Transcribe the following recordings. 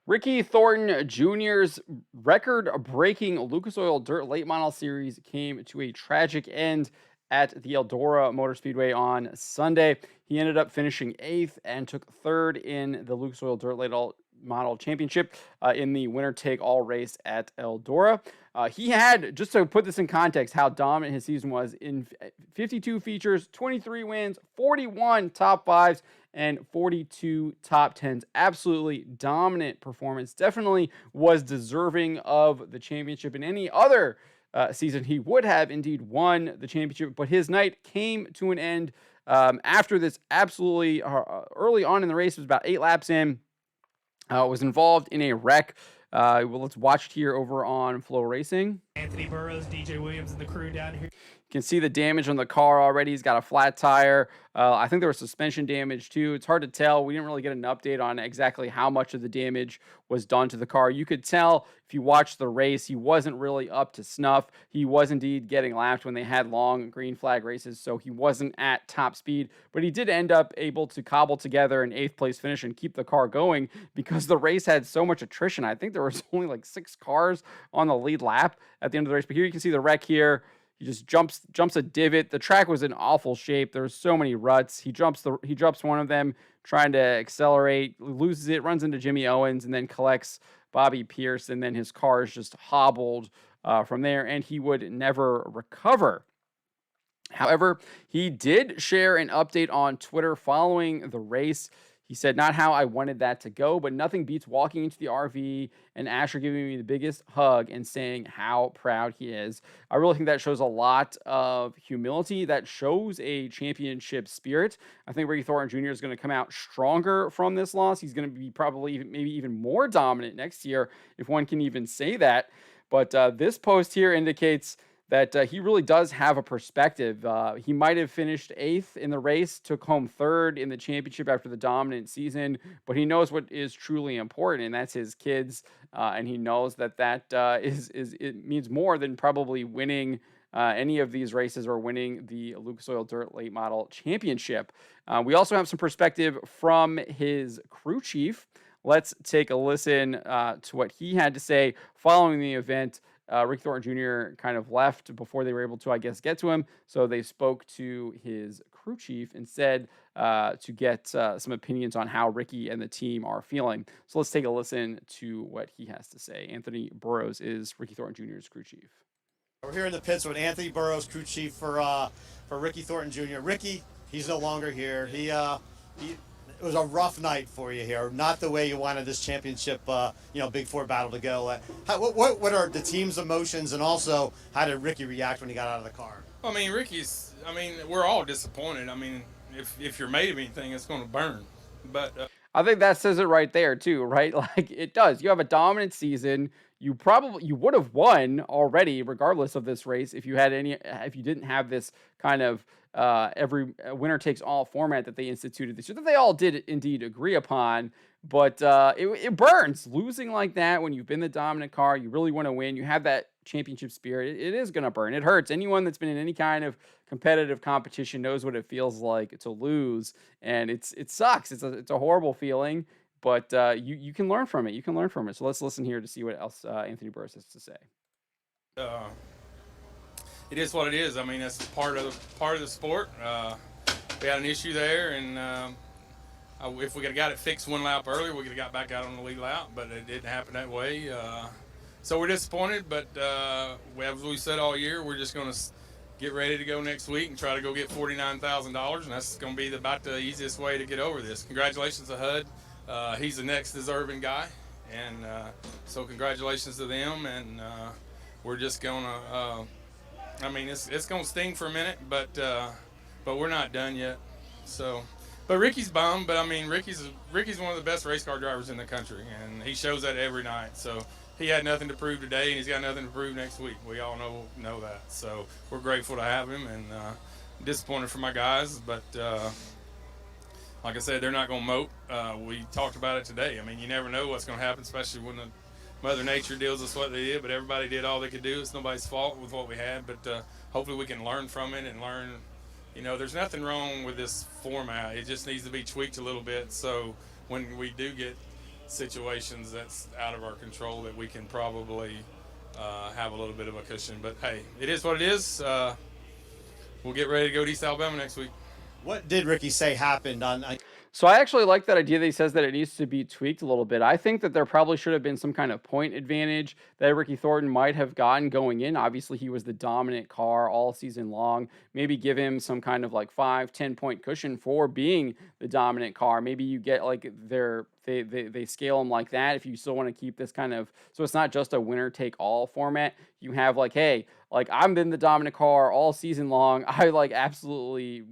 Ricky Thornton Jr.'s record-breaking Lucas Oil Dirt Late Model Series came to a tragic end at the Eldora Motor Speedway on Sunday. He ended up finishing eighth and took third in the Lucas Oil Dirt Model Championship in the winner-take-all race at Eldora. He had, just to put this in context, how dominant his season was in 52 features, 23 wins, 41 top fives, and 42 top tens. Absolutely dominant performance. Definitely was deserving of the championship. In any other season, he would have indeed won the championship, but his night came to an end after this absolutely early on in the race. It was about 8 laps in. Was involved in a wreck. Well, let's watch it here over on Flow Racing. Anthony Burroughs, DJ Williams, and the crew down here. You can see the damage on the car already. He's got a flat tire. I think there was suspension damage too. It's hard to tell. We didn't really get an update on exactly how much of the damage was done to the car. You could tell if you watched the race, he wasn't really up to snuff. He was indeed getting lapped when they had long green flag races, so he wasn't at top speed. But he did end up able to cobble together an 8th place finish and keep the car going because the race had so much attrition. I think there was only like 6 cars on the lead lap at the end of the race. But here you can see the wreck here. He just jumps a divot. The track was in awful shape. There were so many ruts. He drops one of them trying to accelerate, loses it, runs into Jimmy Owens, and then collects Bobby Pierce. And then his car is just hobbled from there, and he would never recover. However, he did share an update on Twitter following the race. He said, "Not how I wanted that to go, but nothing beats walking into the RV and Asher giving me the biggest hug and saying how proud he is." I really think that shows a lot of humility. That shows a championship spirit. I think Ricky Thornton Jr. is going to come out stronger from this loss. He's going to be probably maybe even more dominant next year, if one can even say that. But this post here indicates that he really does have a perspective. He might have finished 8th in the race, took home 3rd in the championship after the dominant season, but he knows what is truly important, and that's his kids. And he knows that it means more than probably winning any of these races or winning the Lucas Oil Dirt Late Model Championship. We also have some perspective from his crew chief. Let's take a listen to what he had to say following the event. Ricky Thornton Jr. kind of left before they were able to, I guess, get to him. So they spoke to his crew chief and said to get some opinions on how Ricky and the team are feeling. So let's take a listen to what he has to say. Anthony Burroughs is Ricky Thornton Jr.'s crew chief. We're here in the pits with Anthony Burroughs, crew chief for Ricky Thornton Jr. Ricky, he's no longer here. It was a rough night for you here. Not the way you wanted this championship, Big Four battle to go. What are the team's emotions, and also how did Ricky react when he got out of the car? I mean, we're all disappointed. I mean, if you're made of anything, it's going to burn. But I think that says it right there too, right? Like it does. You have a dominant season. You would have won already, regardless of this race, if you didn't have this kind of every winner takes all format that they instituted this year, that they all did indeed agree upon. But it burns losing like that when you've been the dominant car. You really want to win. You have that championship spirit. It is going to burn. It hurts. Anyone that's been in any kind of competitive competition knows what it feels like to lose, and it sucks. It's a horrible feeling. But you can learn from it. You can learn from it. So let's listen here to see what else Anthony Burroughs has to say. It is what it is. I mean, that's part of the sport. We had an issue there, and if we could have got it fixed one lap earlier, we could have got back out on the lead lap. But it didn't happen that way. So we're disappointed. But as we said all year, we're just going to get ready to go next week and try to go get $49,000, and that's going to be about the easiest way to get over this. Congratulations to HUD. He's the next deserving guy, and so congratulations to them. And we're just gonna. It's gonna sting for a minute, but we're not done yet. So, but Ricky's bummed. But I mean, Ricky's one of the best race car drivers in the country, and he shows that every night. So he had nothing to prove today, and he's got nothing to prove next week. We all know that. So we're grateful to have him, and disappointed for my guys, but. Like I said, they're not going to mope. We talked about it today. I mean, you never know what's going to happen, especially when the Mother Nature deals us what they did. But everybody did all they could do. It's nobody's fault with what we had. But hopefully we can learn from it and learn. There's nothing wrong with this format. It just needs to be tweaked a little bit. So when we do get situations that's out of our control that we can probably have a little bit of a cushion. But hey, it is what it is. We'll get ready to go to East Alabama next week. What did Ricky say happened on? So I actually like that idea that he says that it needs to be tweaked a little bit. I think that there probably should have been some kind of point advantage that Ricky Thornton might have gotten going in. Obviously, he was the dominant car all season long. Maybe give him some kind of like 5-10 point cushion for being the dominant car. Maybe you get like they scale them like that if you still want to keep this kind of, so it's not just a winner take all format. You have like, hey, like I've been the dominant car all season long. I like absolutely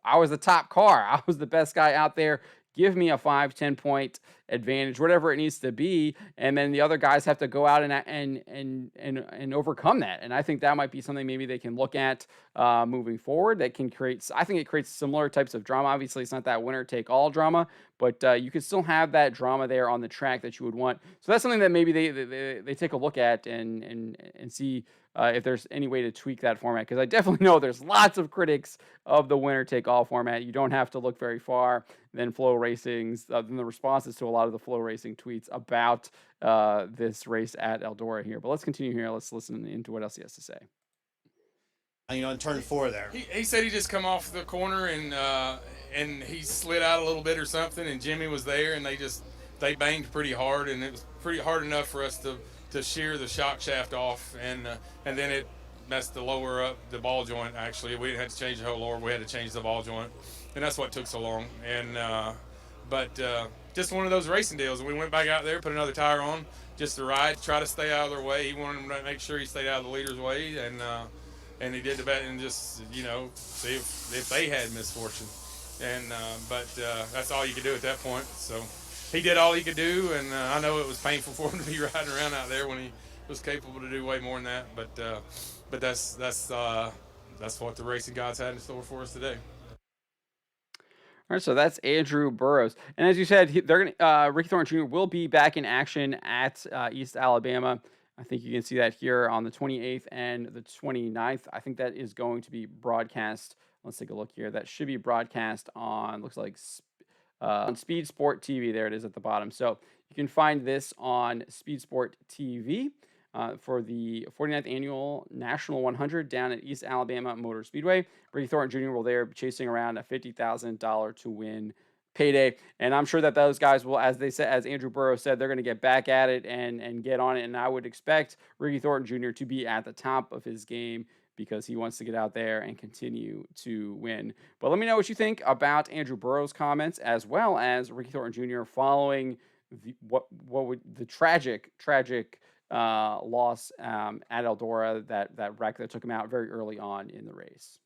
I was the top car. I was the best guy out there. Give me a 5-10 point advantage, whatever it needs to be, and then the other guys have to go out and overcome that. And I think that might be something maybe they can look at moving forward. That can create. I think it creates similar types of drama. Obviously, it's not that winner take all drama, but you could still have that drama there on the track that you would want. So that's something that maybe they take a look at and see if there's any way to tweak that format, because I definitely know there's lots of critics of the winner take all format. You don't have to look very far than Flow Racing's than the responses to a lot of the Flow Racing tweets about this race at Eldora here. But let's continue here. Let's listen into what else he has to say. In turn 4 there. He said he just come off the corner and he slid out a little bit or something, and Jimmy was there, and they banged pretty hard, and it was pretty hard enough for us to shear the shock shaft off, and then it messed the lower up, the ball joint. Actually, we didn't have to change the whole lower, we had to change the ball joint, and that's what took so long. And but just one of those racing deals. And we went back out there, put another tire on just to ride, try to stay out of their way. He wanted to make sure he stayed out of the leader's way, and he did the bet, and just see if they had misfortune. And but that's all you could do at that point. So he did all he could do, and I know it was painful for him to be riding around out there when he was capable to do way more than that. But that's what the racing gods had in store for us today. All right, so that's Andrew Burroughs, and as you said, they're gonna Ricky Thornton Jr. will be back in action at East Alabama. I think you can see that here on the 28th and the 29th. I think that is going to be broadcast. Let's take a look here. That should be broadcast on, looks like, on Speed Sport TV. There it is at the bottom. So you can find this on Speed Sport TV for the 49th Annual National 100 down at East Alabama Motor Speedway. Ricky Thornton Jr. will there be chasing around a $50,000 to win payday, and I'm sure that those guys will, as they said, as Andrew Burroughs said, they're going to get back at it and get on it. And I would expect Ricky Thornton Jr. to be at the top of his game because he wants to get out there and continue to win. But let me know what you think about Andrew Burroughs' comments, as well as Ricky Thornton Jr. following the tragic loss at Eldora, that wreck that took him out very early on in the race.